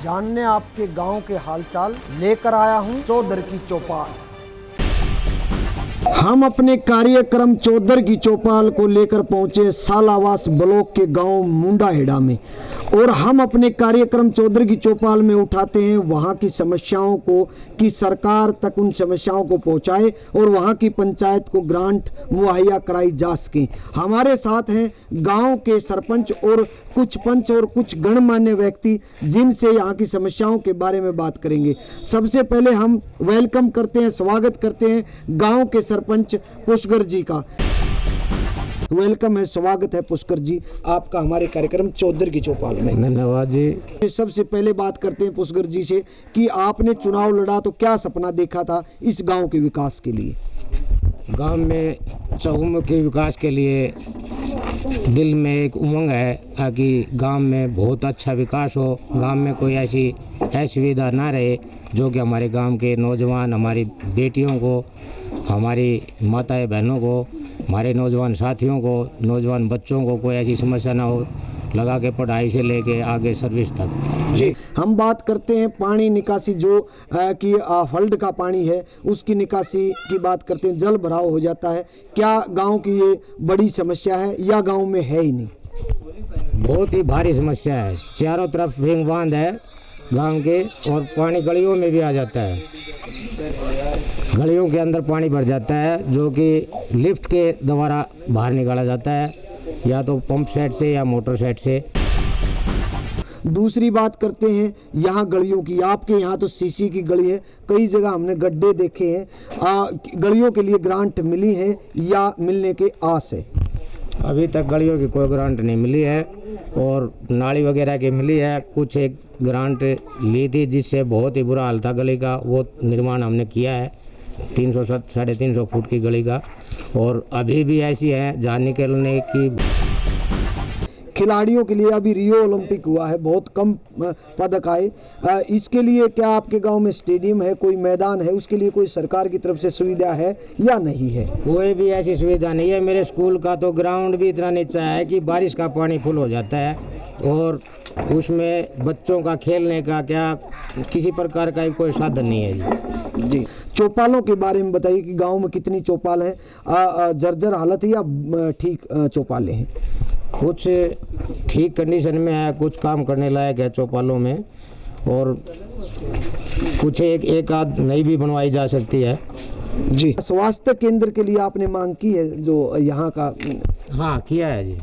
जानने आपके गांव के हालचाल लेकर आया हूं चौधर की चौपाल। हम अपने कार्यक्रम चौधर की चौपाल को लेकर पहुंचे सालावास ब्लॉक के गांव मुंडाहेड़ा में, और हम अपने कार्यक्रम चौधर की चौपाल में उठाते हैं वहां की समस्याओं को कि सरकार तक उन समस्याओं को पहुंचाए और वहां की पंचायत को ग्रांट मुहैया कराई जा सके। हमारे साथ हैं गांव के सरपंच और कुछ पंच और कुछ गणमान्य व्यक्ति जिनसे यहाँ की समस्याओं के बारे में बात करेंगे। सबसे पहले हम वेलकम करते हैं, स्वागत करते हैं गांव के सरपंच पुष्कर जी का। वेलकम है, स्वागत है पुष्कर जी आपका हमारे कार्यक्रम चौधर की चौपाल में। धन्यवाद जी। सबसे पहले बात करते हैं पुष्कर जी से कि आपने चुनाव लड़ा तो क्या सपना देखा था इस गांव के विकास के लिए? गांव में चहुमुखी विकास के लिए दिल में एक उमंग है ताकि गांव में बहुत अच्छा विकास हो। गांव में कोई ऐसी असुविधा ना रहे जो कि हमारे गांव के नौजवान, हमारी बेटियों को, हमारी माताएं बहनों को, हमारे नौजवान साथियों को, नौजवान बच्चों को कोई ऐसी समस्या ना हो, लगा के पढ़ाई से लेके आगे सर्विस तक। जी, हम बात करते हैं पानी निकासी जो कि फल्ड का पानी है उसकी निकासी की बात करते हैं। जल भराव हो जाता है, क्या गांव की ये बड़ी समस्या है या गांव में है ही नहीं? बहुत ही भारी समस्या है। चारों तरफ रिंग बांध है गांव के और पानी गलियों में भी आ जाता है। गलियों के अंदर पानी भर जाता है जो कि लिफ्ट के द्वारा बाहर निकाला जाता है, या तो पंप सेट से या मोटर सेट से। दूसरी बात करते हैं यहाँ गलियों की। आपके यहाँ तो सीसी की गली है, कई जगह हमने गड्ढे देखे हैं। गलियों के लिए ग्रांट मिली है या मिलने के आस है? अभी तक गलियों की कोई ग्रांट नहीं मिली है और नाली वगैरह की मिली है। कुछ एक ग्रांट ली थी जिससे बहुत ही बुरा हाल था गली का, वो निर्माण हमने किया है 300-350 फुट की गली का, और अभी भी ऐसी है जहाँ निकलने की। खिलाड़ियों के लिए अभी रियो ओलंपिक हुआ है, बहुत कम पदक आए। इसके लिए क्या आपके गांव में स्टेडियम है, कोई मैदान है, उसके लिए कोई सरकार की तरफ से सुविधा है या नहीं है? कोई भी ऐसी सुविधा नहीं है। मेरे स्कूल का तो ग्राउंड भी इतना नीचा है कि बारिश का पानी फुल हो जाता है और उसमें बच्चों का खेलने का क्या किसी प्रकार का कोई साधन नहीं है जी। चौपालों के बारे में बताइए कि गांव में कितनी चौपाल है, जर्जर हालत है या ठीक चौपालें हैं? कुछ ठीक कंडीशन में है, कुछ काम करने लायक है चौपालों में, और कुछ एक आध नई भी बनवाई जा सकती है जी। स्वास्थ्य केंद्र के लिए आपने मांग की है जो यहाँ का? हाँ किया है जी,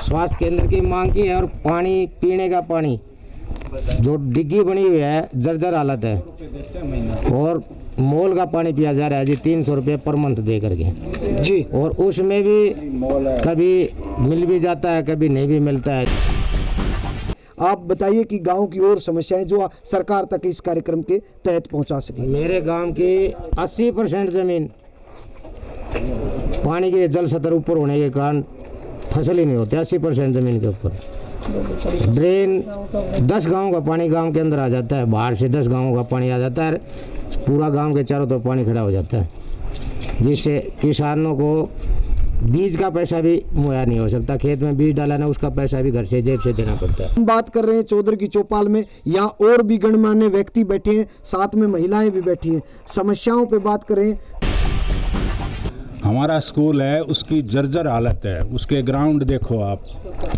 स्वास्थ्य केंद्र की मांग की है। और पानी, पीने का पानी जो डिग्गी बनी हुई है जर्जर हालत है, और मोल का पानी पिया जा रहा है जी 300 रुपये पर मंथ दे करके जी, और उसमें भी कभी मिल भी जाता है, कभी नहीं भी मिलता है। आप बताइए कि गांव की और समस्याएं जो सरकार तक इस कार्यक्रम के तहत पहुंचा सके। मेरे गांव की 80% ज़मीन पानी के जल स्तर ऊपर होने के कारण फसल ही नहीं होते। 80% ज़मीन के ऊपर ड्रेन 10 गाँव का पानी गांव के अंदर आ जाता है, बाहर से 10 गाँवों का पानी आ जाता है, पूरा गांव के चारों तरफ पानी खड़ा हो जाता है, जिससे किसानों को बीज का पैसा भी मुहैया नहीं हो सकता। खेत में बीज डालाना उसका पैसा भी घर से जेब से देना पड़ता है। हम बात कर रहे हैं चौधर की चौपाल में, यहाँ और भी गणमान्य व्यक्ति बैठे हैं, साथ में महिलाएं भी बैठी हैं। समस्याओं पे बात करें। हमारा स्कूल है, उसकी जर्जर हालत है, उसके ग्राउंड देखो आप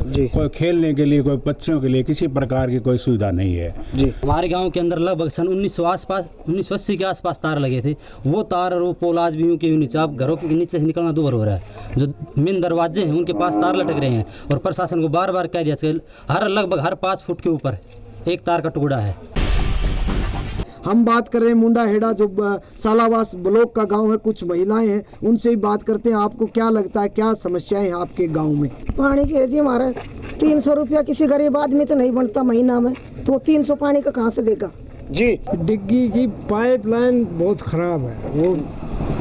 जी, कोई खेलने के लिए, कोई बच्चों के लिए किसी प्रकार की कोई सुविधा नहीं है जी। हमारे गांव के अंदर लगभग सन 1980 के आसपास तार लगे थे। वो तार और वो पोल आज भी यूँ नीचे, आप घरों के नीचे से निकलना दूभर हो रहा है। जो मेन दरवाजे हैं उनके पास तार लटक रहे हैं और प्रशासन को बार बार कह दिया लगभग हर 5 फुट के ऊपर एक तार का टुकड़ा है। हम बात कर रहे हैं मुंडाहेड़ा जो सालावास ब्लॉक का गांव है, कुछ महिलाएं हैं, उनसे ही बात करते हैं। आपको क्या लगता है, क्या समस्याएं हैं आपके गांव में? पानी के जी हमारा 300 रुपया किसी गरीब आदमी तो नहीं बनता महीना में, तो 300 पानी का कहाँ से देगा जी? डिग्गी की पाइपलाइन बहुत खराब है, वो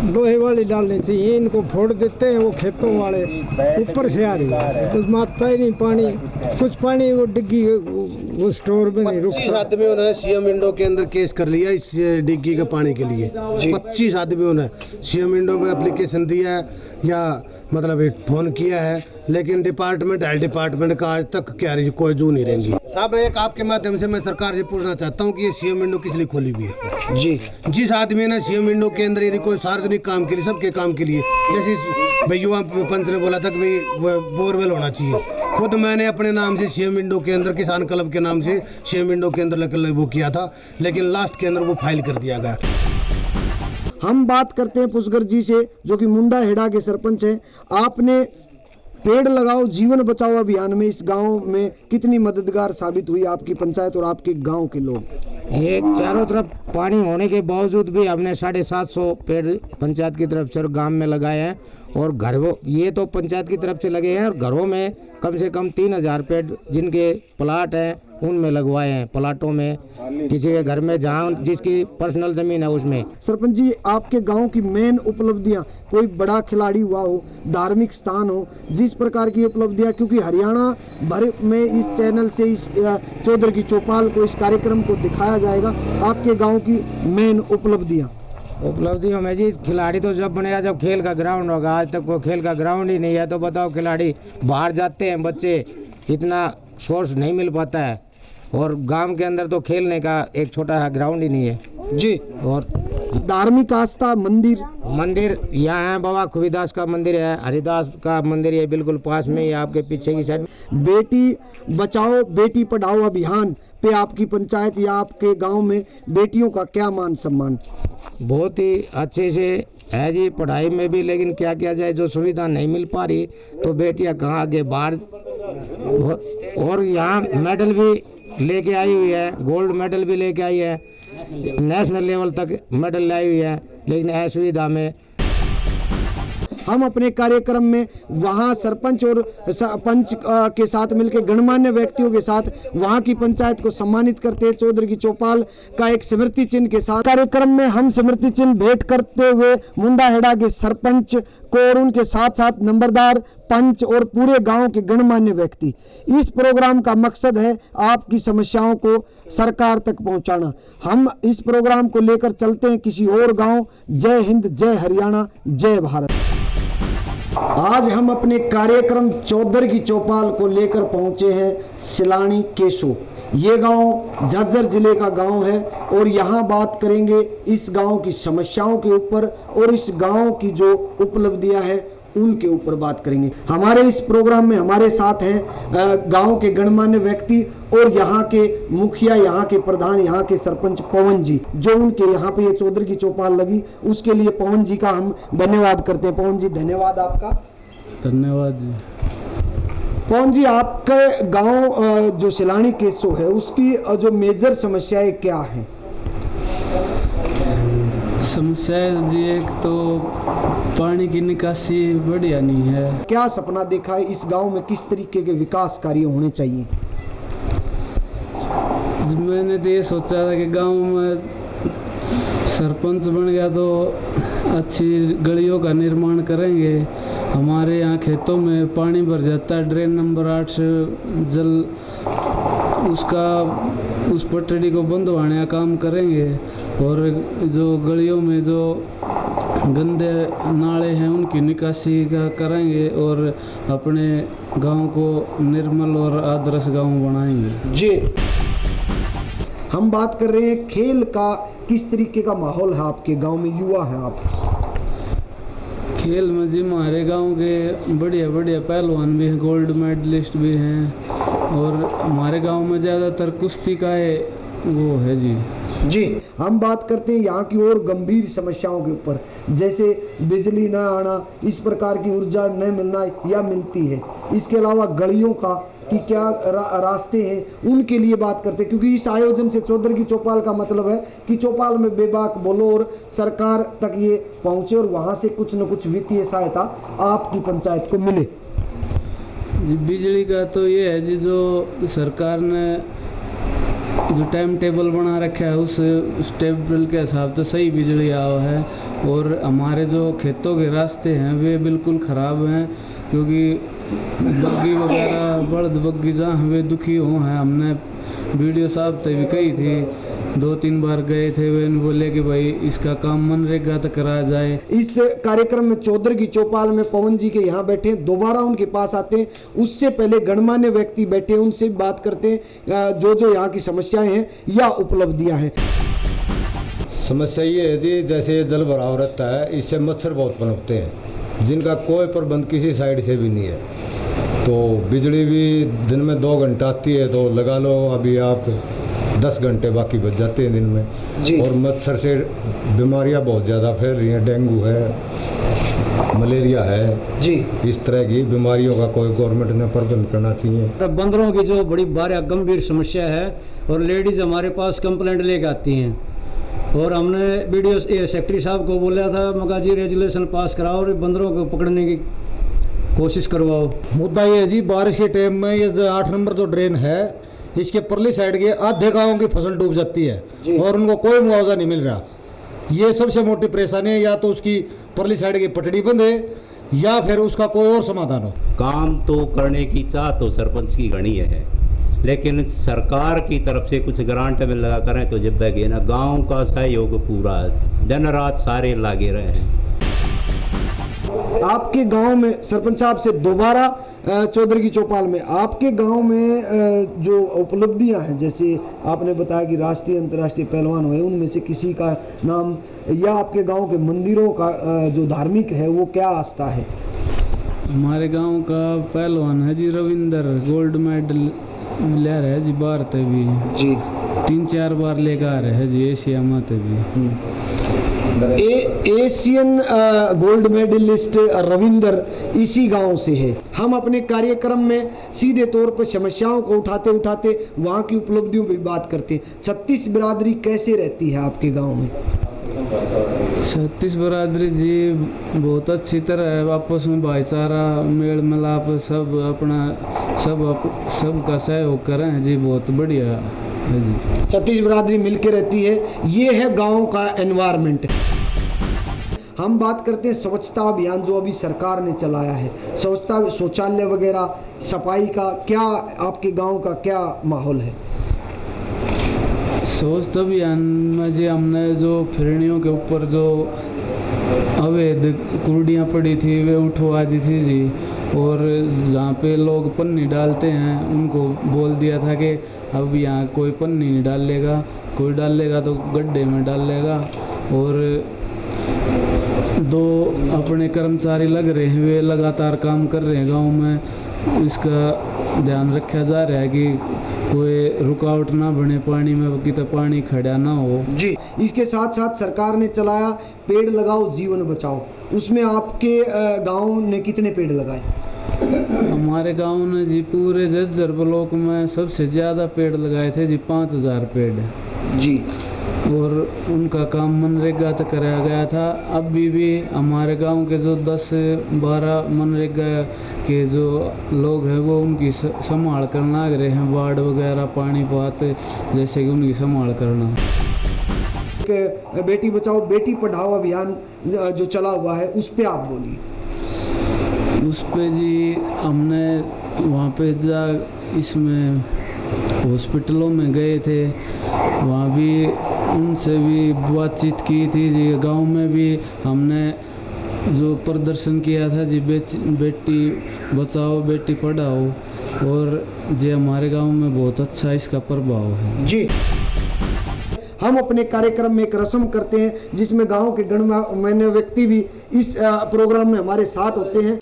लोहे वाली डालनी चाहिए, इनको फोड़ देते हैं वो खेतों वाले, ऊपर से आ रही है, कुछ मारता ही नहीं पानी। कुछ पानी वो डिग्गी वो स्टोर में नहीं रुकता। 25 आदमियों ने सीएम विंडो के अंदर केस कर लिया इस डिग्गी के पानी के लिए। 25 आदमियों ने सीएम विंडो में एप्लीकेशन दिया है या मतलब फ़ोन किया है, लेकिन डिपार्टमेंट हेल्थ डिपार्टमेंट का आज तक क्या कोई जू नहीं रहेंगी। साहब एक आपके माध्यम से मैं सरकार से पूछना चाहता हूँ कि ये सीएम विंडो किस लिए खोली हुई है? जी, जिस आदमी ने सीएम विंडो के अंदर यदि कोई सार्वजनिक काम के लिए, सबके काम के लिए, जैसे भैया पंच ने बोला था कि भाई बोरवेल होना चाहिए, खुद मैंने अपने नाम से सीएम विंडो के अंदर किसान क्लब के नाम से सीएम विंडो के अंदर वो किया था, लेकिन लास्ट के अंदर वो फाइल कर दिया गया। हम बात करते हैं पुष्कर जी से, जो कि मुंडा हेड़ा के सरपंच हैं। आपने पेड़ लगाओ जीवन बचाओ अभियान में इस गांव में कितनी मददगार साबित हुई आपकी पंचायत और आपके गांव के लोग? ये चारों तरफ पानी होने के बावजूद भी हमने 750 पेड़ पंचायत की तरफ से और गांव में लगाए हैं, और घरों, ये तो पंचायत की तरफ से लगे हैं, और घरों में कम से कम 3000 पेड़ जिनके प्लाट हैं उनमें लगवाए हैं, प्लाटों में, किसी के घर में जहाँ जिसकी पर्सनल ज़मीन है उसमें। सरपंच जी, आपके गांव की मेन उपलब्धियां, कोई बड़ा खिलाड़ी हुआ हो, धार्मिक स्थान हो, जिस प्रकार की उपलब्धियां, क्योंकि हरियाणा भर में इस चैनल से इस चौधरी की चौपाल को, इस कार्यक्रम को दिखाया जाएगा, आपके गांव की मेन उपलब्धियों में जी, खिलाड़ी तो जब बनेगा जब खेल का ग्राउंड होगा। आज तक वो खेल का ग्राउंड ही नहीं है, तो बताओ खिलाड़ी बाहर जाते हैं बच्चे, इतना सोर्स नहीं मिल पाता है, और गांव के अंदर तो खेलने का एक छोटा सा ग्राउंड ही नहीं है जी। और धार्मिक आस्था मंदिर यहाँ है, बाबा खुबीदास का मंदिर है, हरिदास का मंदिर है, बिल्कुल पास में ही आपके पीछे की साइड। बेटी बचाओ बेटी पढ़ाओ अभियान पे आपकी पंचायत या आपके गांव में बेटियों का क्या मान सम्मान? बहुत ही अच्छे से है जी, पढ़ाई में भी, लेकिन क्या किया जाए, जो सुविधा नहीं मिल पा रही तो बेटियां कहाँ आगे बाहर, और यहाँ मेडल भी लेके आई हुई है, गोल्ड मेडल भी लेके आई है, नेशनल लेवल तक मेडल लाई हुई है, लेकिन असुविधा में। हम अपने कार्यक्रम में वहाँ सरपंच और पंच के साथ मिलकर गणमान्य व्यक्तियों के साथ वहाँ की पंचायत को सम्मानित करते हैं चौधरी की चौपाल का एक स्मृति चिन्ह के साथ। कार्यक्रम में हम स्मृति चिन्ह भेंट करते हुए मुंडा हेड़ा के सरपंच को और उनके साथ साथ नंबरदार, पंच और पूरे गांव के गणमान्य व्यक्ति। इस प्रोग्राम का मकसद है आपकी समस्याओं को सरकार तक पहुंचाना। हम इस प्रोग्राम को लेकर चलते हैं किसी और गांव। जय हिंद, जय हरियाणा, जय भारत। आज हम अपने कार्यक्रम चौधरी की चौपाल को लेकर पहुंचे हैं सिलानी केसो। ये गांव झज्जर जिले का गांव है और यहाँ बात करेंगे इस गांव की समस्याओं के ऊपर और इस गांव की जो उपलब्धियां हैं उनके ऊपर बात करेंगे। हमारे इस प्रोग्राम में हमारे साथ हैं गांव के गणमान्य व्यक्ति और यहाँ के मुखिया, यहाँ के प्रधान, यहाँ के सरपंच पवन जी, जो उनके यहाँ पे ये चौधरी की चौपाल लगी उसके लिए पवन जी का हम धन्यवाद करते हैं। पवन जी, धन्यवाद आपका। धन्यवाद जी। पवन जी, आपके गांव जो सिलानी केसो है उसकी जो मेजर समस्याएं क्या हैं? समस्या जी, एक तो पानी की निकासी बढ़िया नहीं है। क्या सपना देखा है इस गांव में, किस तरीके के विकास कार्य होने चाहिए? मैंने तो ये सोचा था कि गांव में सरपंच बन गया तो अच्छी गलियों का निर्माण करेंगे। हमारे यहाँ खेतों में पानी भर जाता है, ड्रेन नंबर 8 से जल उस पटड़ी को बंदवाने का काम करेंगे और जो गलियों में जो गंदे नाले हैं उनकी निकासी का करेंगे और अपने गांव को निर्मल और आदर्श गांव बनाएंगे जी। हम बात कर रहे हैं खेल का, किस तरीके का माहौल है आपके गांव में? युवा है आप? खेल में जी हमारे गांव के बढ़िया बढ़िया पहलवान भी हैं, गोल्ड मेडलिस्ट भी हैं और हमारे गांव में ज़्यादातर कुश्ती का वो है जी। हम बात करते हैं यहाँ की और गंभीर समस्याओं के ऊपर, जैसे बिजली न आना, इस प्रकार की ऊर्जा न मिलना या मिलती है, इसके अलावा गलियों का कि क्या रास्ते हैं उनके लिए बात करते हैं, क्योंकि इस आयोजन से चौधरी की चौपाल का मतलब है कि चौपाल में बेबाक बोलो और सरकार तक ये पहुँचे और वहाँ से कुछ न कुछ वित्तीय सहायता आपकी पंचायत को मिले। जी, बिजली का तो ये है जी, जो सरकार ने जो टाइम टेबल बना रखा है उस टेबल के हिसाब से सही बिजली आया है और हमारे जो खेतों के रास्ते हैं वे बिल्कुल ख़राब हैं, क्योंकि बग्गी वगैरह बल्द बग्गी जहाँ वे दुखी हुए हैं। हमने वीडियो साहब तक भी कही थी 2-3 बार गए थे, वे बोले कि भाई इसका काम मनरेगा तक कराया जाए। इस कार्यक्रम में चौधर की चौपाल में पवन जी के यहाँ बैठे हैं, दोबारा उनके पास आते हैं। उससे पहले गणमान्य व्यक्ति बैठे हैं, उनसे बात करते हैं जो यहाँ की समस्याएं हैं या उपलब्धियां हैं। समस्या ये है जी, जैसे जल भराव रहता है, इससे मच्छर बहुत पनपते हैं, जिनका कोई प्रबंध किसी साइड से भी नहीं है। तो बिजली भी दिन में 2 घंटा आती है, तो लगा लो अभी आप 10 घंटे बाकी बच जाते हैं दिन में जी। और मच्छर से बीमारियां बहुत ज़्यादा फैल रही हैं, डेंगू है, मलेरिया है जी। इस तरह की बीमारियों का कोई गवर्नमेंट ने प्रबंध करना चाहिए। बंदरों की जो बड़ी गंभीर समस्या है, और लेडीज़ हमारे पास कंप्लेंट लेके आती हैं, और हमने वीडियो सेक्रेटरी साहब को बोला था, मगा जी रेजुलेशन पास कराओ और बंदरों को पकड़ने की कोशिश करवाओ। मुद्दा ये है जी, बारिश के टाइम में ये 8 नंबर जो ड्रेन है, इसके परली साइड के आधे गाँव की फसल डूब जाती है और उनको कोई मुआवजा नहीं मिल रहा। ये सबसे मोटी परेशानी है, या तो उसकी परली साइड की पटड़ी बंद है या फिर उसका कोई और समाधान हो। काम तो करने की चाह तो सरपंच की घनी है, लेकिन सरकार की तरफ से कुछ ग्रांट में लगा करें तो जब गए ना, गांव का सहयोग पूरा दिन रात सारे लागे रहे हैं। आपके गांव में सरपंच साहब से दोबारा चौधर की चौपाल में आपके गांव में जो उपलब्धियां हैं, जैसे आपने बताया कि राष्ट्रीय अंतर्राष्ट्रीय पहलवान हुए, उनमें से किसी का नाम या आपके गांव के मंदिरों का जो धार्मिक है वो क्या आस्था है? हमारे गांव का पहलवान है जी रविंदर, गोल्ड मेडल ले रहे हैं जी, भारत भी जी 3-4 बार लेकर आ रहे हैं जी, एशिया में भी। एशियन गोल्ड मेडलिस्ट रविंदर इसी गांव से है। हम अपने कार्यक्रम में सीधे तौर पर समस्याओं को उठाते उठाते वहाँ की उपलब्धियों पर बात करते हैं। 36 बिरादरी कैसे रहती है आपके गांव में? 36 बिरादरी जी बहुत अच्छी तरह है, आपस में भाईचारा, मेल मिलाप, सब अपना सब का सहयोग करें हैं जी, बहुत बढ़िया है जी। 36 बिरादरी मिलकर रहती है, ये है गांव का एनवायरनमेंट। हम बात करते हैं स्वच्छता अभियान जो अभी सरकार ने चलाया है, स्वच्छता शौचालय वगैरह सफाई का क्या आपके गांव का क्या माहौल है? स्वच्छता अभियान में जी हमने जो फिरनियों के ऊपर जो अवैध कूड़ियाँ पड़ी थी वे उठवा दी थी जी, और जहाँ पे लोग पन्नी डालते हैं उनको बोल दिया था कि अब यहाँ कोई पन्नी नहीं डालेगा, कोई डालेगा तो गड्ढे में डालेगा। और 2 अपने कर्मचारी लग रहे हैं, वे लगातार काम कर रहे हैं गांव में। इसका ध्यान रखा जा रहा है कि कोई रुकावट ना बने पानी में, कि तो पानी खड़ा ना हो जी। इसके साथ साथ सरकार ने चलाया पेड़ लगाओ जीवन बचाओ, उसमें आपके गांव ने कितने पेड़ लगाए? हमारे गांव ने जी पूरे झज्जर ब्लॉक में सबसे ज़्यादा पेड़ लगाए थे जी, 5000 पेड़ जी, और उनका काम मनरेगा तक कराया गया था। अभी भी हमारे गांव के जो 10-12 मनरेगा के जो लोग हैं वो उनकी संभाल करना रहे हैं, बाढ़ वगैरह पानी पात जैसे कि उनकी संभाल करना। बेटी बचाओ बेटी पढ़ाओ अभियान जो चला हुआ है उस पर आप बोलिए। उस पे जी हमने वहाँ पे इसमें हॉस्पिटलों में गए थे, वहाँ भी उनसे भी बातचीत की थी जी। गांव में भी हमने जो प्रदर्शन किया था जी, बेटी बचाओ बेटी पढ़ाओ, और जी हमारे गांव में बहुत अच्छा इसका प्रभाव है जी। हम अपने कार्यक्रम में एक रस्म करते हैं जिसमें गांव के गणमान्य व्यक्ति भी इस प्रोग्राम में हमारे साथ होते हैं।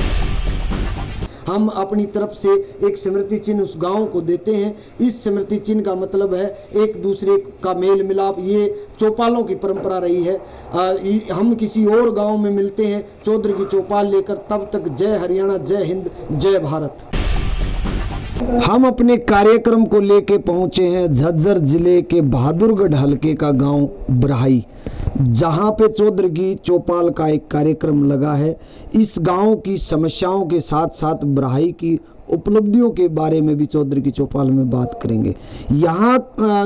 हम अपनी तरफ से एक स्मृति चिन्ह उस गांव को देते हैं। इस स्मृति चिन्ह का मतलब है एक दूसरे का मेल मिलाप, ये चौपालों की परंपरा रही है। हम किसी और गांव में मिलते हैं चौधर की चौपाल लेकर, तब तक जय हरियाणा, जय हिंद, जय भारत। हम अपने कार्यक्रम को लेके पहुंचे हैं झज्जर जिले के बहादुरगढ़ हलके का गांव ब्राही, जहां पे चौधर की चौपाल का एक कार्यक्रम लगा है। इस गांव की समस्याओं के साथ साथ ब्राही की उपलब्धियों के बारे में भी चौधर की चौपाल में बात करेंगे। यहाँ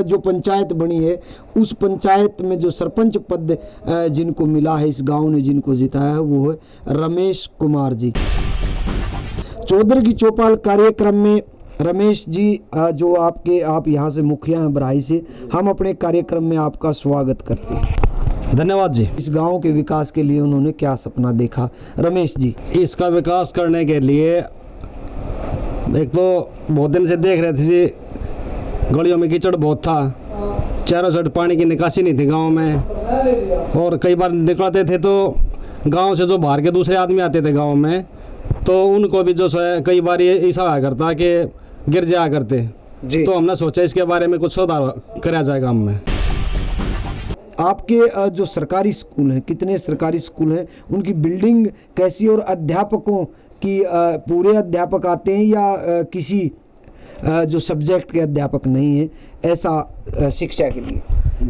जो पंचायत बनी है उस पंचायत में जो सरपंच पद जिनको मिला है, इस गांव ने जिनको जिताया है, वो है रमेश कुमार जी। चौधर की चौपाल कार्यक्रम में रमेश जी, जो आप यहाँ से मुखिया हैं बराही से, हम अपने कार्यक्रम में आपका स्वागत करते हैं। धन्यवाद जी। इस गांव के विकास के लिए उन्होंने क्या सपना देखा? रमेश जी, इसका विकास करने के लिए एक तो बहुत दिन से देख रहे थे जी, गलियों में कीचड़ बहुत था, चारों साइड पानी की निकासी नहीं थी गांव में, और कई बार निकलते थे तो गांव से जो बाहर के दूसरे आदमी आते थे गांव में, तो उनको भी जो है कई बार ये ऐसा आया करता कि गिर जाया करते जी। तो हमने सोचा इसके बारे में कुछ सुधार करा जाए गांव में। आपके जो सरकारी स्कूल हैं, कितने सरकारी स्कूल हैं, उनकी बिल्डिंग कैसी, और अध्यापकों की पूरे अध्यापक आते हैं या किसी जो सब्जेक्ट के अध्यापक नहीं है, ऐसा शिक्षा के लिए?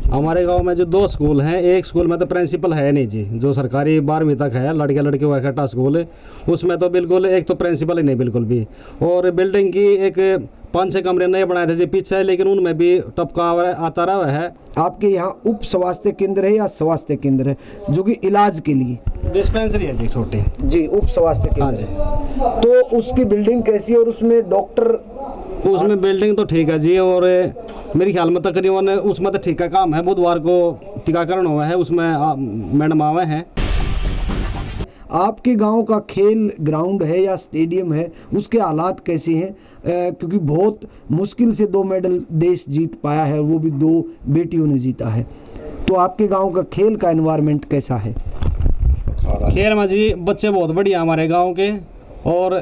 हमारे गांव में जो 2 स्कूल हैं, एक स्कूल में तो प्रिंसिपल है नहीं जी, जो सरकारी 12वीं तक है, लड़के लड़के का इकट्ठा स्कूल है, उसमें तो बिल्कुल एक तो प्रिंसिपल ही नहीं बिल्कुल भी। और बिल्डिंग की एक 5-6 कमरे नए बनाए थे जी पीछे, लेकिन उनमें भी टपका आता रहा है। आपके यहाँ उप स्वास्थ्य केंद्र है या स्वास्थ्य केंद्र है, जो कि इलाज के लिए? डिस्पेंसरी है जी छोटी जी, उप स्वास्थ्य केंद्र। हाँ जी। तो उसकी बिल्डिंग कैसी है और उसमें डॉक्टर? उसमें बिल्डिंग तो ठीक है जी, और मेरे ख्याल में तकरीबन उसमें तो ठीक का काम है, बुधवार को टीकाकरण हुआ है, उसमें मैडम आवे हैं। आपके गांव का खेल ग्राउंड है या स्टेडियम है, उसके हालात कैसे हैं? क्योंकि बहुत मुश्किल से 2 मेडल देश जीत पाया है, वो भी 2 बेटियों ने जीता है। तो आपके गांव का खेल का एनवायरनमेंट कैसा है? खेल में जी बच्चे बहुत बढ़िया हमारे गांव के, और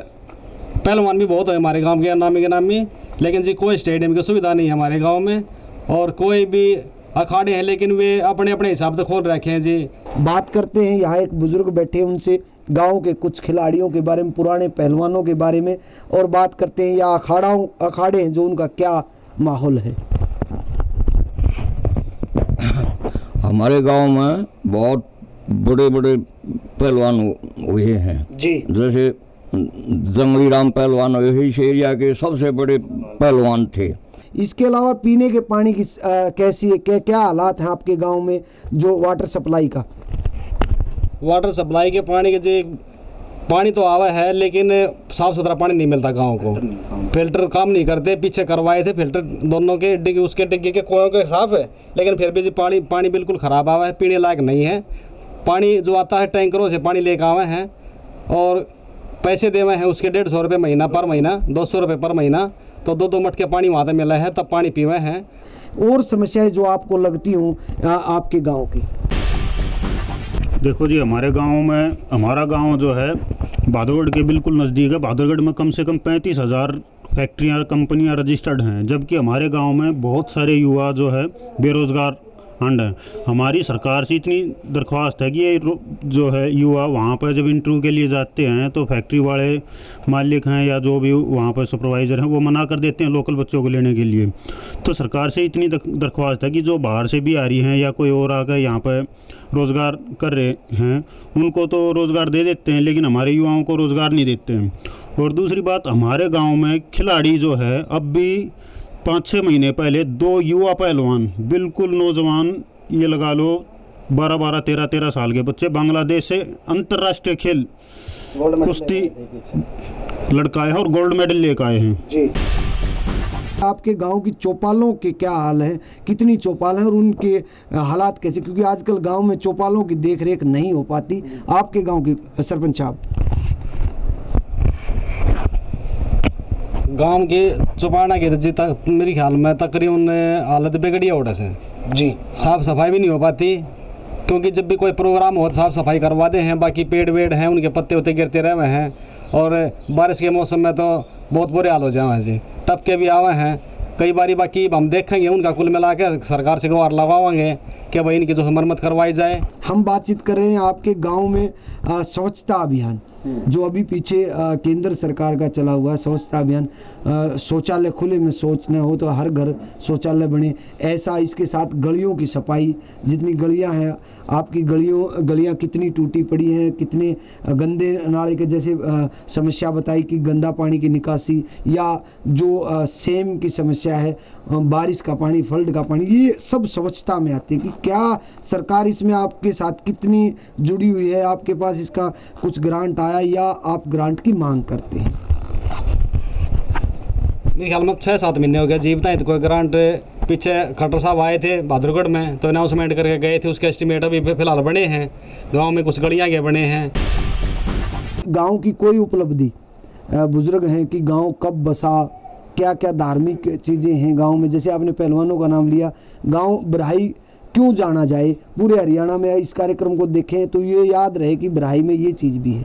पहलवान भी बहुत है हमारे गांव के नामी, लेकिन जी कोई स्टेडियम की सुविधा नहीं है हमारे गांव में, और कोई भी अखाड़े हैं लेकिन वे अपने अपने हिसाब से खोल रखे हैं जी। बात करते हैं, यहाँ एक बुजुर्ग बैठे हैं, उनसे गांव के कुछ खिलाड़ियों के बारे में, पुराने पहलवानों के बारे में, और बात करते हैं या अखाड़े हैं जो उनका क्या माहौल है। हमारे गांव में बहुत बड़े बड़े पहलवान हुए हैं जी, जैसे जंगली राम पहलवान इस एरिया के सबसे बड़े पहलवान थे। इसके अलावा पीने के पानी की कैसी है, क्या हालात हैं आपके गांव में, जो वाटर सप्लाई का? वाटर सप्लाई के पानी के जी, पानी तो आवा है लेकिन साफ़ सुथरा पानी नहीं मिलता गांव को, फिल्टर काम नहीं करते, पीछे करवाए थे फिल्टर दोनों के, डिग्गी उसके डिग्गी के कुओं के साफ है, लेकिन फिर भी जी पानी बिल्कुल ख़राब आवा है, पीने लायक नहीं है। पानी जो आता है टैंकरों से पानी लेकर आवे हैं, और पैसे देवे हैं उसके 150 रुपये महीना पर महीना, 200 रुपये पर महीना, तो 2 मटके पानी वहाँ से मिला है, तब पानी पीवे हैं। और समस्याएं जो आपको लगती हूँ आपके गांव की? देखो जी, हमारे गांव में, हमारा गांव जो है बहादुरगढ़ के बिल्कुल नज़दीक है। बहादुरगढ़ में कम से कम 35,000 फैक्ट्रियाँ कंपनियाँ रजिस्टर्ड हैं, जबकि हमारे गांव में बहुत सारे युवा जो है बेरोज़गार फंड है। हमारी सरकार से इतनी दरख्वास्त है कि ये जो है युवा वहाँ पर जब इंटरव्यू के लिए जाते हैं तो फैक्ट्री वाले मालिक हैं या जो भी वहाँ पर सुपरवाइज़र हैं वो मना कर देते हैं लोकल बच्चों को लेने के लिए। तो सरकार से इतनी दरख्वास्त है कि जो बाहर से भी आ रही हैं या कोई और आकर यहाँ पर रोज़गार कर रहे हैं उनको तो रोज़गार दे देते हैं, लेकिन हमारे युवाओं को रोज़गार नहीं देते हैं। और दूसरी बात, हमारे गाँव में खिलाड़ी जो है अब भी 5-6 महीने पहले 2 युवा पहलवान बिल्कुल नौजवान, ये लगा लो 12-12, 13-13 साल के बच्चे बांग्लादेश से अंतर्राष्ट्रीय खेल कुश्ती लड़काए हैं और गोल्ड मेडल लेकर आए हैं जी। आपके गांव की चौपालों के क्या हाल हैं, कितनी चौपाल हैं और उनके हालात कैसे, क्योंकि आजकल गांव में चौपालों की देखरेख नहीं हो पाती। आपके गांव के सरपंच साहब? गांव के चौपाना के जी तक मेरे ख्याल में तकरीबन हालत बिगड़ी है उड़ा से जी, साफ़ सफाई भी नहीं हो पाती, क्योंकि जब भी कोई प्रोग्राम हो तो साफ़ सफाई करवाते हैं, बाकी पेड़ वेड़ हैं उनके पत्ते वत्ते गिरते रहे हुए हैं, और बारिश के मौसम में तो बहुत बुरे हाल हो जाए हैं जी, टपके भी आए हैं कई बारी। बाकी हम देखेंगे उनका कुल मिला के सरकार से गुहार लगावाएंगे कि भाई इनकी जो मरम्मत करवाई जाए। हम बातचीत कर रहे हैं आपके गांव में स्वच्छता अभियान जो अभी पीछे केंद्र सरकार का चला हुआ है, स्वच्छता अभियान, शौचालय खुले में शौच न हो तो हर घर शौचालय बने, ऐसा। इसके साथ गलियों की सफाई, जितनी गलियां हैं आपकी गलियां कितनी टूटी पड़ी हैं, कितने गंदे नाले के जैसे समस्या बताई कि गंदा पानी की निकासी, या जो सेम की समस्या है, बारिश का पानी, फ्लड का पानी, ये सब स्वच्छता में आते हैं। कि क्या सरकार इसमें आपके साथ कितनी जुड़ी हुई है, आपके पास इसका कुछ ग्रांट आया या आप ग्रांट की मांग करते हैं? मेरे ख्याल में 6-7 महीने हो गया जी। बताएं तो कोई ग्रांट पीछे खट्टर साहब आए थे बहादुरगढ़ में, तो अनाउंसमेंट करके गए थे, उसके एस्टिमेट अभी फिलहाल बने हैं। गांव में कुछ गलियां के बने हैं। गांव की कोई उपलब्धि बुजुर्ग हैं कि गांव कब बसा, क्या क्या धार्मिक चीज़ें हैं गांव में, जैसे आपने पहलवानों का नाम लिया, गांव बराही क्यों जाना जाए, पूरे हरियाणा में इस कार्यक्रम को देखें तो ये याद रहे कि बराही में ये चीज़ भी है।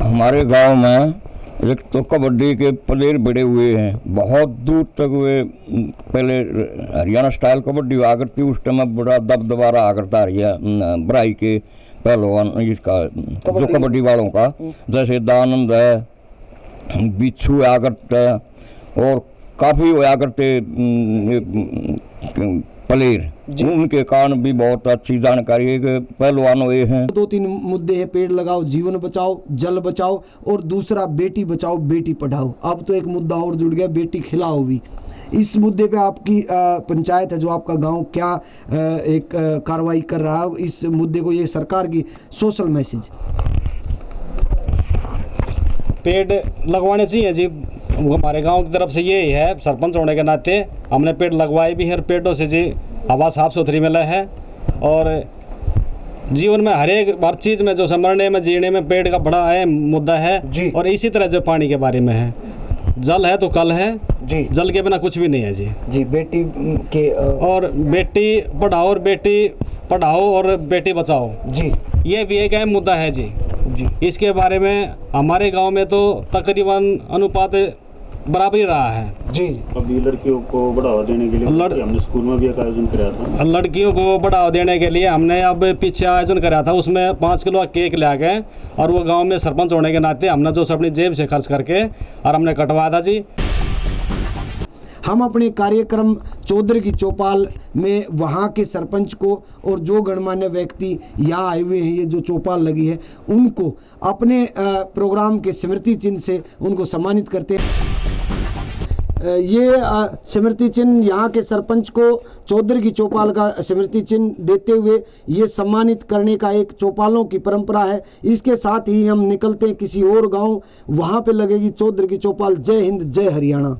हमारे गांव में एक तो कबड्डी के प्लेयर बड़े हुए हैं, बहुत दूर तक वे पहले हरियाणा स्टाइल कबड्डी हुआ करती, उस टाइम बड़ा दबदबा रहा करता हरियाणा बराई के पहलवान इसका जो कबड्डी वालों का, जैसे दानंद है, बिच्छू आया करता है और काफ़ी होया करते प्लेयर, उनके कारण भी बहुत अच्छी जानकारी है कि पहलवान हुए हैं। 2-3 मुद्दे हैं, पेड़ लगाओ, जीवन बचाओ, जल बचाओ, और दूसरा बेटी बचाओ बेटी पढ़ाओ। अब तो एक मुद्दा और जुड़ गया, बेटी खिलाओ भी। इस मुद्दे पे आपकी पंचायत है जो आपका गांव क्या एक कार्रवाई कर रहा है इस मुद्दे को, ये सरकार की सोशल मैसेज? पेड़ लगवाने चाहिए जी, हमारे गांव की तरफ से ये है, सरपंच होने के नाते हमने पेड़ लगवाए भी हैं। पेड़ों से जी हवा साफ सुथरी मिला है, और जीवन में हर चीज़ में जो संभलने में जीने में पेड़ का बड़ा अहम मुद्दा है जी। और इसी तरह जो पानी के बारे में है, जल है तो कल है जी, जल के बिना कुछ भी नहीं है जी। जी बेटी के और बेटी पढ़ाओ और बेटी बचाओ जी, ये भी एक अहम मुद्दा है जी। इसके बारे में हमारे गांव में तो तकरीबन अनुपात बराबर ही रहा है जी। अभी लड़कियों को बढ़ावा देने के लिए हमने स्कूल में भी एक आयोजन कराया था। लड़कियों को बढ़ावा देने के लिए हमने अब पीछे आयोजन कराया था, उसमें 5 किलो केक ले गए, और वो गांव में सरपंच होने के नाते हमने जो अपनी जेब से खर्च करके और हमने कटवाया था जी। हम अपने कार्यक्रम चौधरी की चौपाल में वहाँ के सरपंच को और जो गणमान्य व्यक्ति यहाँ आए हुए हैं, ये जो चौपाल लगी है, उनको अपने प्रोग्राम के स्मृति चिन्ह से उनको सम्मानित करते हैं। ये स्मृति चिन्ह यहाँ के सरपंच को चौधरी की चौपाल का स्मृति चिन्ह देते हुए ये सम्मानित करने का एक चौपालों की परंपरा है। इसके साथ ही हम निकलते हैं किसी और गांव, वहाँ पे लगेगी चौधरी की चौपाल। जय हिंद, जय हरियाणा।